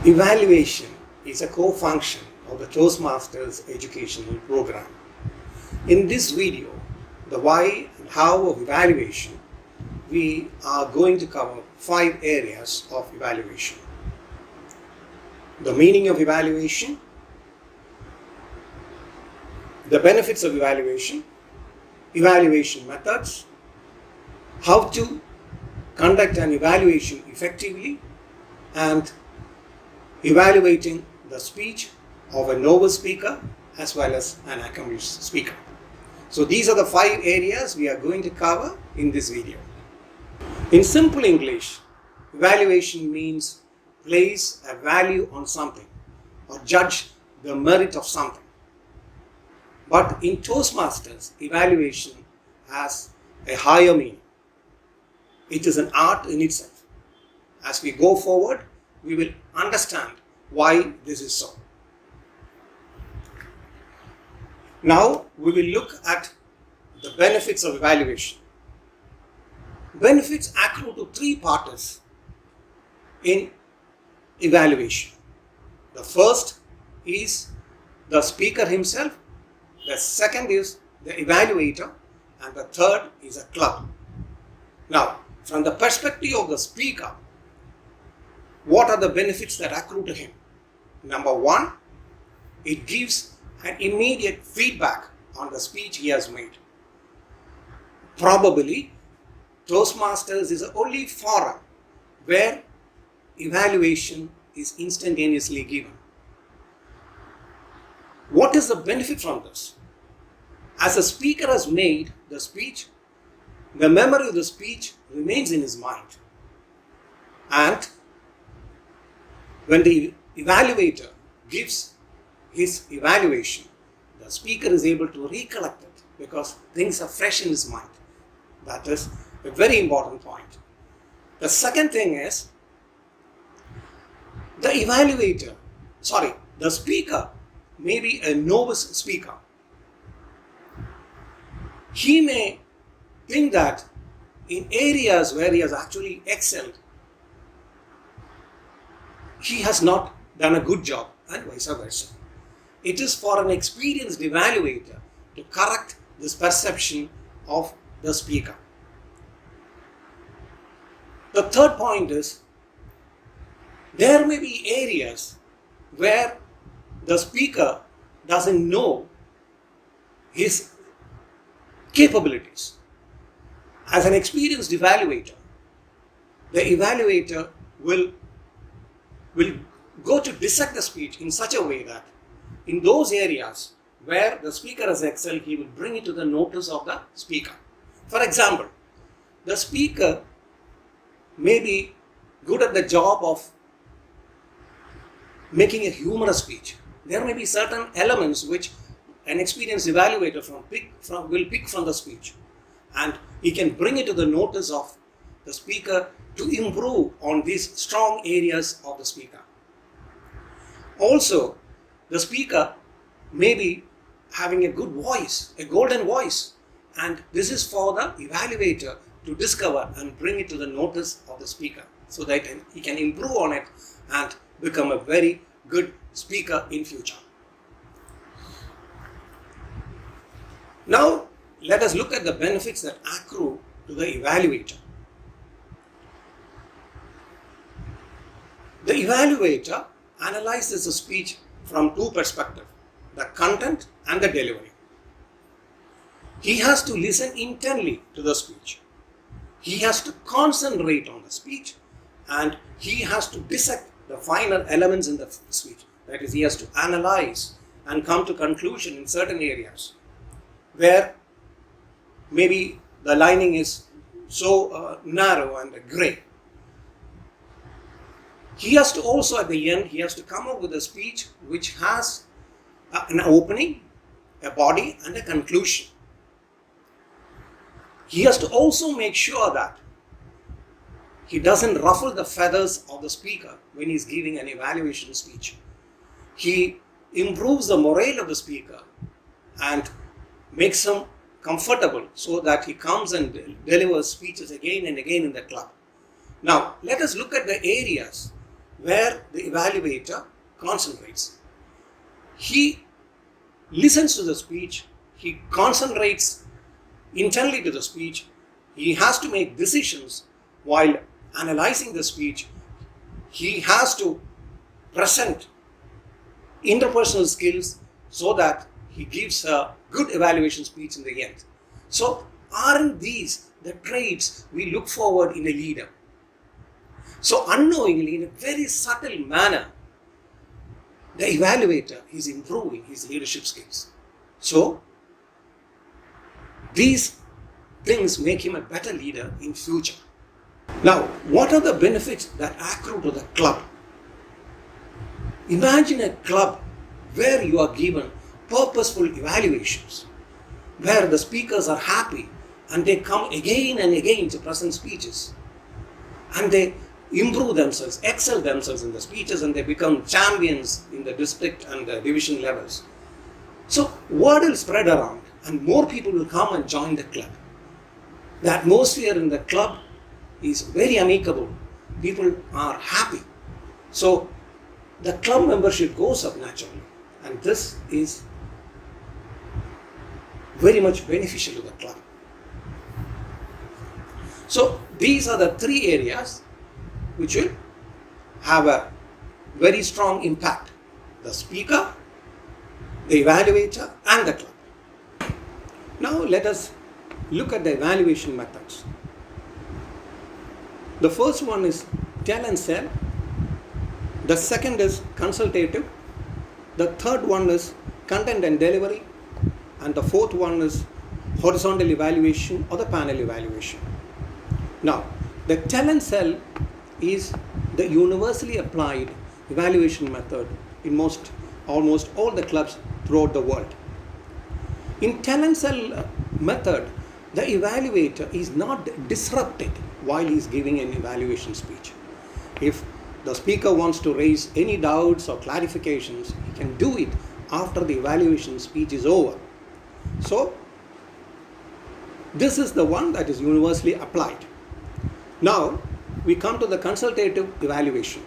Evaluation is a core function of the Toastmasters educational program. In this video, the why and how of evaluation, we are going to cover 5 areas of evaluation. The meaning of evaluation, the benefits of evaluation, evaluation methods, how to conduct an evaluation effectively, and evaluating the speech of a novice speaker as well as an accomplished speaker. So these are the 5 areas we are going to cover in this video. In simple English, evaluation means place a value on something or judge the merit of something. But in Toastmasters, evaluation has a higher meaning. It is an art in itself. As we go forward, we will understand why this is so. Now we will look at the benefits of evaluation. Benefits accrue to 3 parties in evaluation. The first is the speaker himself, the second is the evaluator, and the third is a club. Now, from the perspective of the speaker, what are the benefits that accrue to him? Number 1, it gives an immediate feedback on the speech he has made. Probably, Toastmasters is the only forum where evaluation is instantaneously given. What is the benefit from this? As a speaker has made the speech, the memory of the speech remains in his mind. And when the evaluator gives his evaluation, the speaker is able to recollect it because things are fresh in his mind. That is a very important point. The second thing is the speaker may be a novice speaker. He may think that in areas where he has actually excelled, he has not done a good job, and vice versa. It is for an experienced evaluator to correct this perception of the speaker. The third point is there may be areas where the speaker doesn't know his capabilities. As an experienced evaluator, the evaluator will go to dissect the speech in such a way that in those areas where the speaker has excelled, he will bring it to the notice of the speaker. For example, the speaker may be good at the job of making a humorous speech. There may be certain elements which an experienced evaluator will pick from the speech, and he can bring it to the notice of the speaker to improve on these strong areas of the speaker. Also, the speaker may be having a good voice, a golden voice, and this is for the evaluator to discover and bring it to the notice of the speaker so that he can improve on it and become a very good speaker in future. Now, let us look at the benefits that accrue to the evaluator. The evaluator analyzes the speech from 2 perspectives, the content and the delivery. He has to listen intently to the speech. He has to concentrate on the speech, and he has to dissect the finer elements in the speech. That is, he has to analyze and come to conclusion in certain areas where maybe the lining is so narrow and grey. He has to also, at the end, he has to come up with a speech which has an opening, a body, and a conclusion. He has to also make sure that he doesn't ruffle the feathers of the speaker when he's giving an evaluation speech. He improves the morale of the speaker and makes him comfortable so that he comes and delivers speeches again and again in the club. Now, let us look at the areas where the evaluator concentrates. He listens to the speech, he concentrates intently to the speech, he has to make decisions while analyzing the speech, he has to present interpersonal skills so that he gives a good evaluation speech in the end. So, aren't these the traits we look forward in a leader? So, unknowingly, in a very subtle manner, the evaluator is improving his leadership skills. So, these things make him a better leader in future. Now, what are the benefits that accrue to the club? Imagine a club where you are given purposeful evaluations, where the speakers are happy and they come again and again to present speeches, and they improve themselves, excel themselves in the speeches, and they become champions in the district and the division levels. So word will spread around and more people will come and join the club. The atmosphere in the club is very amicable. People are happy. So the club membership goes up naturally, and this is very much beneficial to the club. So these are the three areas which will have a very strong impact: the speaker, the evaluator, and the club. Now let us look at the evaluation methods. The first one is tell and sell. The second is consultative. The third one is content and delivery. And the fourth one is horizontal evaluation or the panel evaluation. Now, the tell and sell is the universally applied evaluation method in almost all the clubs throughout the world. In tell and sell method, the evaluator is not disrupted while he is giving an evaluation speech. If the speaker wants to raise any doubts or clarifications, he can do it after the evaluation speech is over. So, this is the one that is universally applied. Now, we come to the consultative evaluation.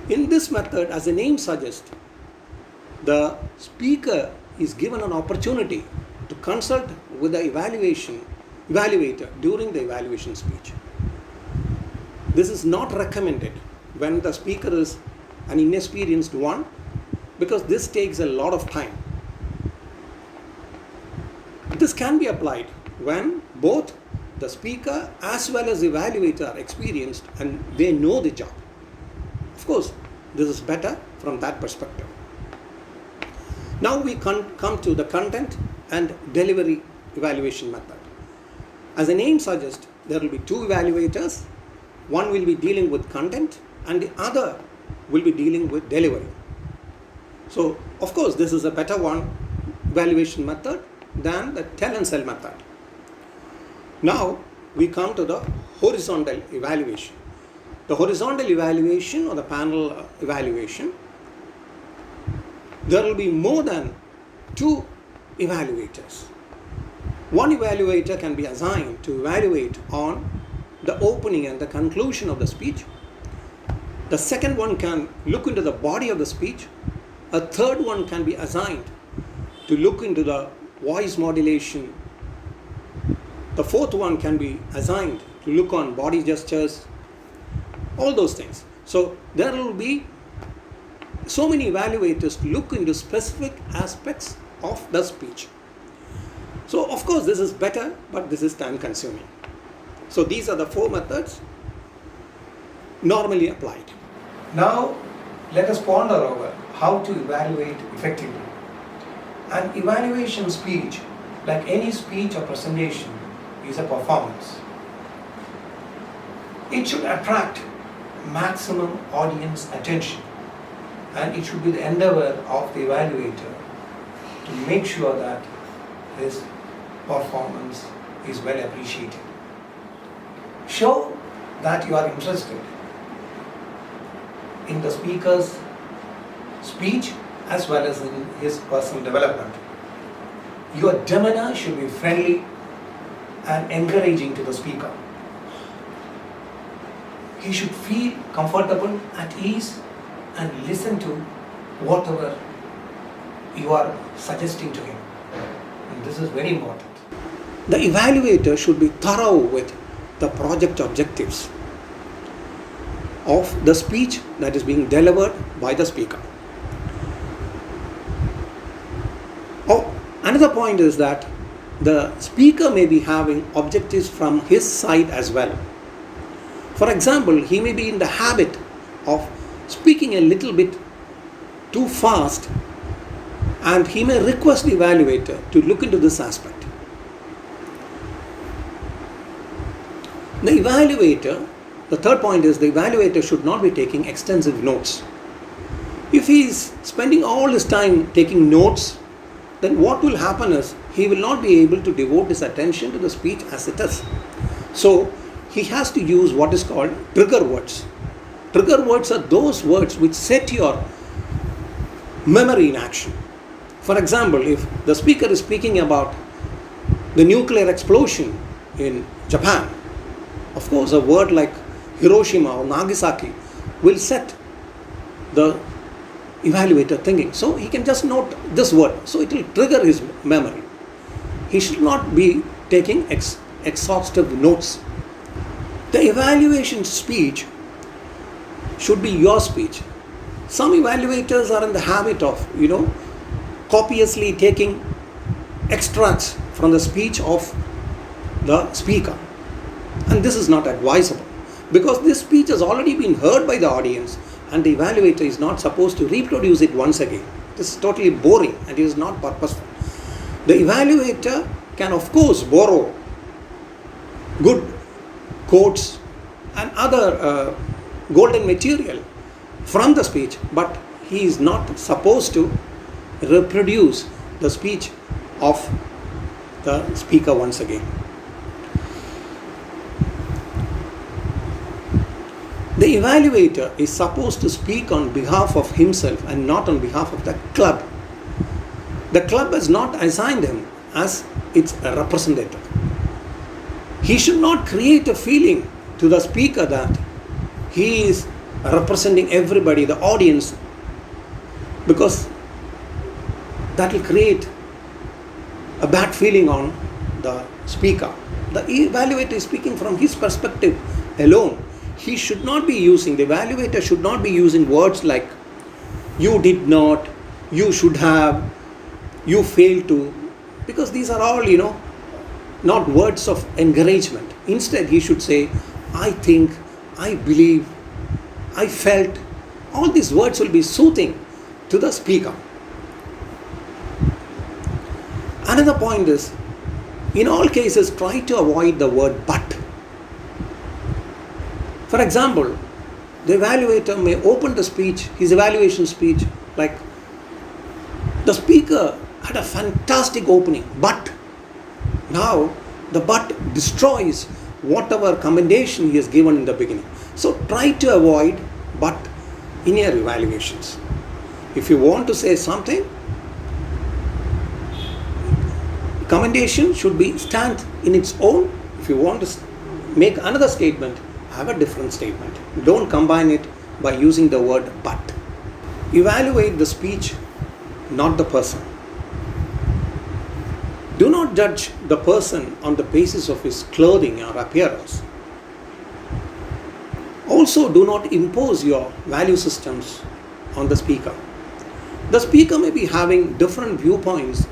In this method, as the name suggests, the speaker is given an opportunity to consult with the evaluator during the evaluation speech. This is not recommended when the speaker is an inexperienced one, because this takes a lot of time. This can be applied when both the speaker as well as the evaluator are experienced and they know the job. Of course, this is better from that perspective. Now we come to the content and delivery evaluation method. As the name suggests, there will be two evaluators. One will be dealing with content and the other will be dealing with delivery. So, of course, this is a better evaluation method than the tell and sell method. Now, we come to the horizontal evaluation. The horizontal evaluation or the panel evaluation, there will be more than two evaluators. One evaluator can be assigned to evaluate on the opening and the conclusion of the speech. The second one can look into the body of the speech. A third one can be assigned to look into the voice modulation. The fourth one can be assigned to look on body gestures, all those things. So there will be so many evaluators to look into specific aspects of the speech. So of course this is better, but this is time consuming. So these are the four methods normally applied. Now let us ponder over how to evaluate effectively. An evaluation speech, like any speech or presentation, is a performance. It should attract maximum audience attention, and it should be the endeavor of the evaluator to make sure that his performance is well appreciated. Show that you are interested in the speaker's speech as well as in his personal development. Your demeanor should be friendly and encouraging to the speaker. he should feel comfortable, at ease, and listen to whatever you are suggesting to him. And this is very important. The evaluator should be thorough with the project objectives of the speech that is being delivered by the speaker. Another point is that the speaker may be having objectives from his side as well. For example, he may be in the habit of speaking a little bit too fast, and he may request the evaluator to look into this aspect. The third point is the evaluator should not be taking extensive notes. If he is spending all his time taking notes, then what will happen is he will not be able to devote his attention to the speech as it is. So he has to use what is called trigger words. Trigger words are those words which set your memory in action. For example, if the speaker is speaking about the nuclear explosion in Japan, of course a word like Hiroshima or Nagasaki will set the evaluator thinking. So he can just note this word. So it will trigger his memory. He should not be taking exhaustive notes. The evaluation speech should be your speech. Some evaluators are in the habit of, copiously taking extracts from the speech of the speaker. And this is not advisable, because this speech has already been heard by the audience, and the evaluator is not supposed to reproduce it once again. This is totally boring and it is not purposeful. The evaluator can of course borrow good quotes and other golden material from the speech, but he is not supposed to reproduce the speech of the speaker once again. The evaluator is supposed to speak on behalf of himself and not on behalf of the club. The club has not assigned him as its representative. He should not create a feeling to the speaker that he is representing everybody, the audience, because that will create a bad feeling on the speaker. The evaluator is speaking from his perspective alone. The evaluator should not be using words like you did not, you should have, you failed to, because these are all, not words of encouragement. Instead, he should say, I think, I believe, I felt. All these words will be soothing to the speaker. Another point is, in all cases, try to avoid the word but. For example, the evaluator may open the speech, his evaluation speech, like, the speaker had a fantastic opening, but now the but destroys whatever commendation he has given in the beginning. So try to avoid but in your evaluations. If you want to say something, commendation should be stand in its own. If you want to make another statement, have a different statement. Don't combine it by using the word but. Evaluate the speech, not the person. Do not judge the person on the basis of his clothing or appearance. Also, do not impose your value systems on the speaker. The speaker may be having different viewpoints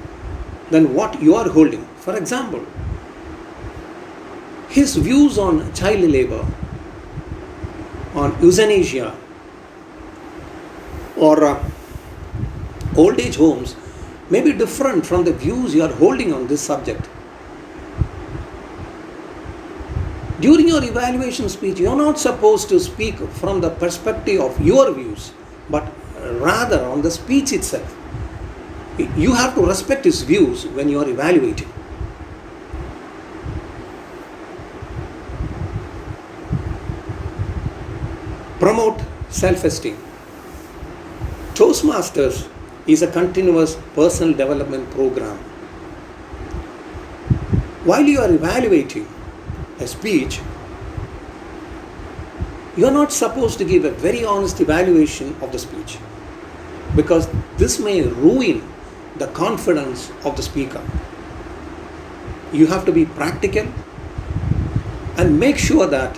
than what you are holding. For example, his views on child labor, on euthanasia, or old age homes may be different from the views you are holding on this subject. During your evaluation speech, you are not supposed to speak from the perspective of your views, but rather on the speech itself. You have to respect his views when you are evaluating. Promote self-esteem. Toastmasters is a continuous personal development program. While you are evaluating a speech, You are not supposed to give a very honest evaluation of the speech, because this may ruin the confidence of the speaker. You have to be practical and make sure that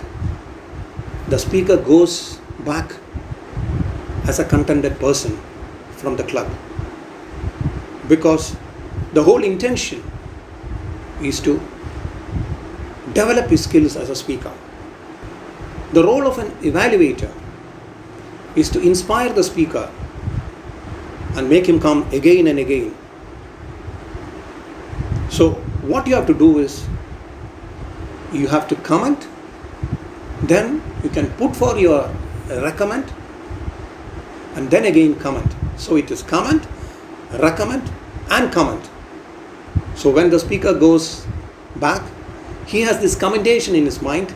the speaker goes back as a contented person from the club, because the whole intention is to develop his skills as a speaker. The role of an evaluator is to inspire the speaker and make him come again and again. So what you have to do is, you have to comment, then you can put for your recommend, and then again comment. So it is comment, recommend and comment. So when the speaker goes back, he has this commendation in his mind,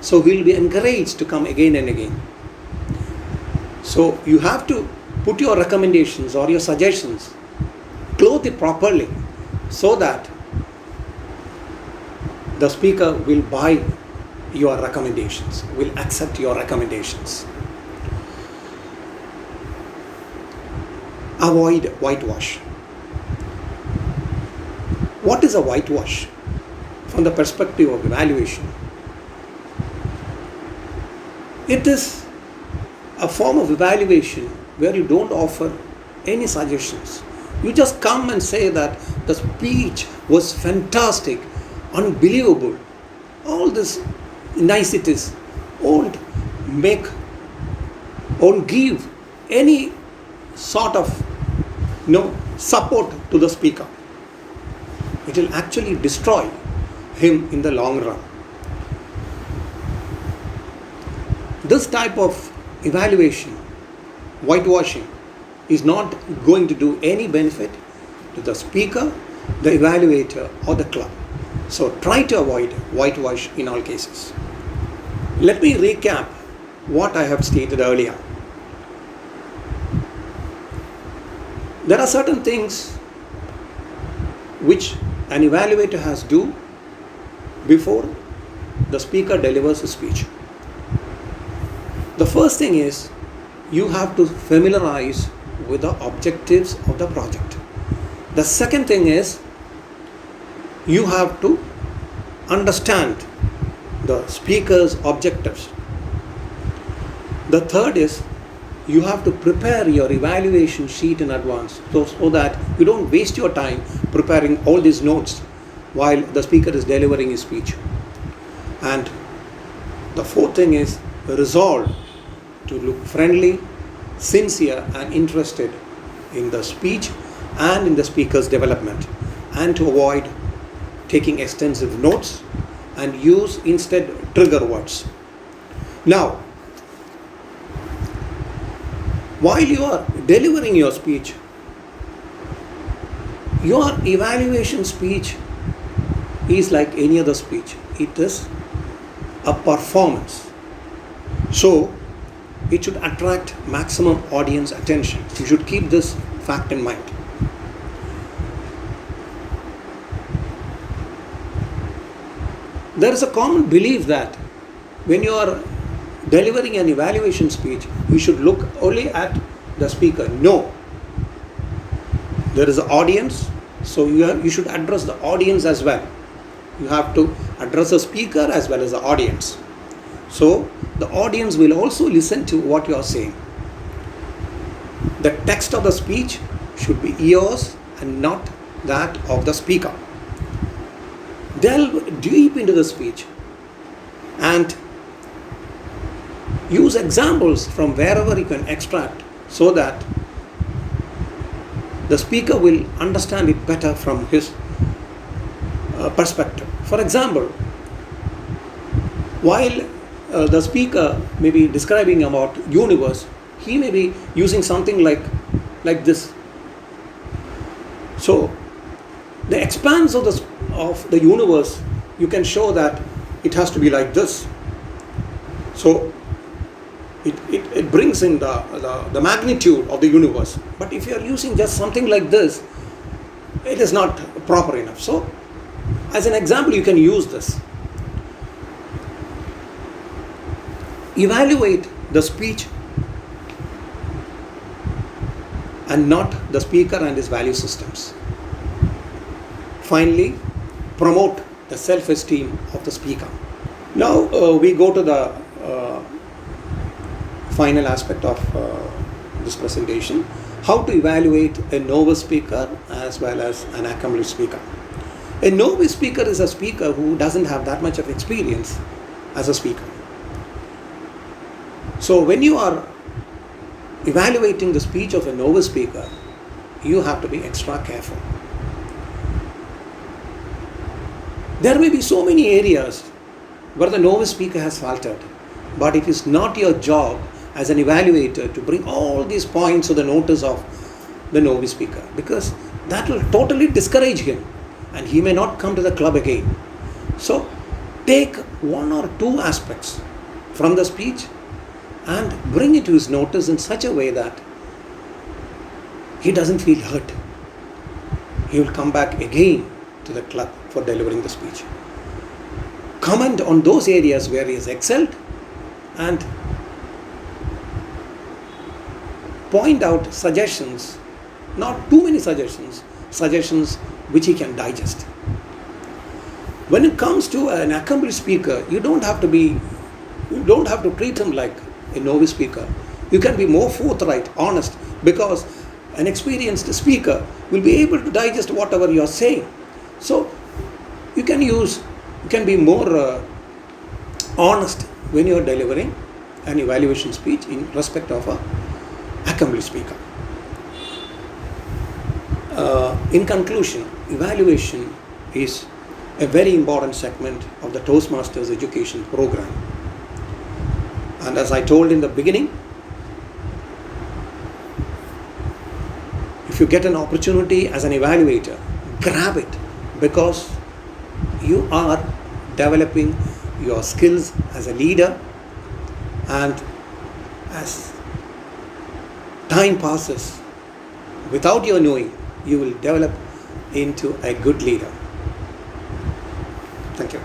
so he will be encouraged to come again and again. So you have to put your recommendations or your suggestions, clothe it properly, so that the speaker will buy your recommendations, will accept your recommendations. Avoid whitewash. What is a whitewash from the perspective of evaluation? It is a form of evaluation where you don't offer any suggestions. You just come and say that the speech was fantastic, unbelievable, all this niceties, won't give any sort of support to the speaker. It will actually destroy him in the long run. This type of evaluation, whitewashing, is not going to do any benefit to the speaker, the evaluator or the club. So try to avoid whitewash in all cases. Let me recap what I have stated earlier. There are certain things which an evaluator has to do before the speaker delivers a speech. The first thing is, you have to familiarize with the objectives of the project. The second thing is, you have to understand the speaker's objectives. The third is, you have to prepare your evaluation sheet in advance, so that you don't waste your time preparing all these notes while the speaker is delivering his speech. And the fourth thing is, resolve to look friendly, sincere and interested in the speech and in the speaker's development, and to avoid taking extensive notes and use instead trigger words. Now, while you are delivering your speech, your evaluation speech is like any other speech. It is a performance. So it should attract maximum audience attention. You should keep this fact in mind. There is a common belief that when you are delivering an evaluation speech, you should look only at the speaker. No. There is an audience, so you should address the audience as well. You have to address the speaker as well as the audience. So the audience will also listen to what you are saying. The text of the speech should be yours and not that of the speaker. Delve deep into the speech and use examples from wherever you can extract, so that the speaker will understand it better from his perspective. For example, while the speaker may be describing about universe, he may be using something like this. So the expanse of the universe, you can show that it has to be like this. So it brings in the magnitude of the universe. But if you are using just something like this, it is not proper enough. So as an example, you can use this. Evaluate the speech and not the speaker and his value systems. Finally, promote the self-esteem of the speaker. Now we go to the final aspect of this presentation: how to evaluate a novice speaker as well as an accomplished speaker. A novice speaker is a speaker who doesn't have that much of experience as a speaker. So when you are evaluating the speech of a novice speaker, you have to be extra careful. There may be so many areas where the novice speaker has faltered, but it is not your job as an evaluator to bring all these points to the notice of the novice speaker, because that will totally discourage him and he may not come to the club again. So take one or two aspects from the speech and bring it to his notice in such a way that he doesn't feel hurt. He will come back again to the club for delivering the speech. Comment on those areas where he has excelled and point out suggestions, not too many suggestions which he can digest. When it comes to an accomplished speaker, you don't have to treat him like a novice speaker. You can be more forthright, honest, because an experienced speaker will be able to digest whatever you are saying. So you can be more honest when you are delivering an evaluation speech in respect of an accomplished speaker. In conclusion, evaluation is a very important segment of the Toastmasters education program. And as I told in the beginning, if you get an opportunity as an evaluator, grab it, because you are developing your skills as a leader, and as time passes, without your knowing, you will develop into a good leader. Thank you.